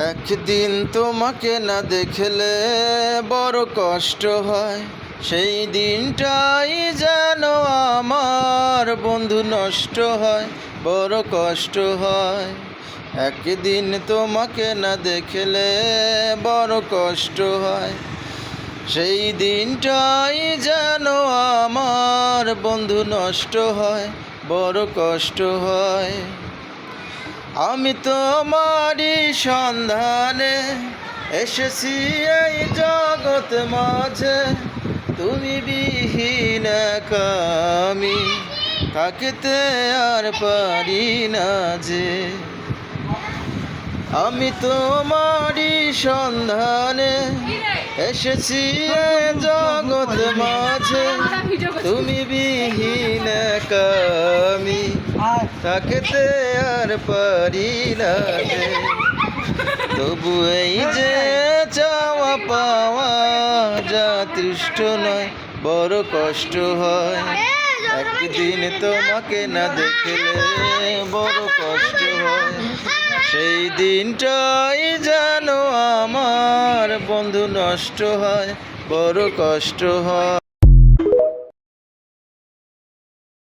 একদিন তোমাকে না দেখলে বড় কষ্ট হয়, সেই দিনটাই যেন আমার বন্ধু নষ্ট হয়, বড় কষ্ট হয়। একদিন তোমাকে না দেখলে বড় কষ্ট হয়, সেই দিনটাই যেন আমার বন্ধু নষ্ট হয়, বড় কষ্ট হয়। আমি তোমারই সন্ধানে এসেছি এই জগৎ মাঝে, তুমি বিহীন একা আমি থাকতে আর পারি না যে। আমি তোমারই সন্ধানে এসেছি এই জগৎ মাঝে, তুমি বিহীন একা আমি থাকতে আর পারি না যে। তবু এই যে চাওয়া পাওয়া যা তৃষ্ণ নয়, বড় কষ্ট হয়। একদিন তোমাকে না দেখলে বড় কষ্ট হয়, সেই দিনটাই যেন আমার বন্ধু নষ্ট হয়, বড় কষ্ট হয়।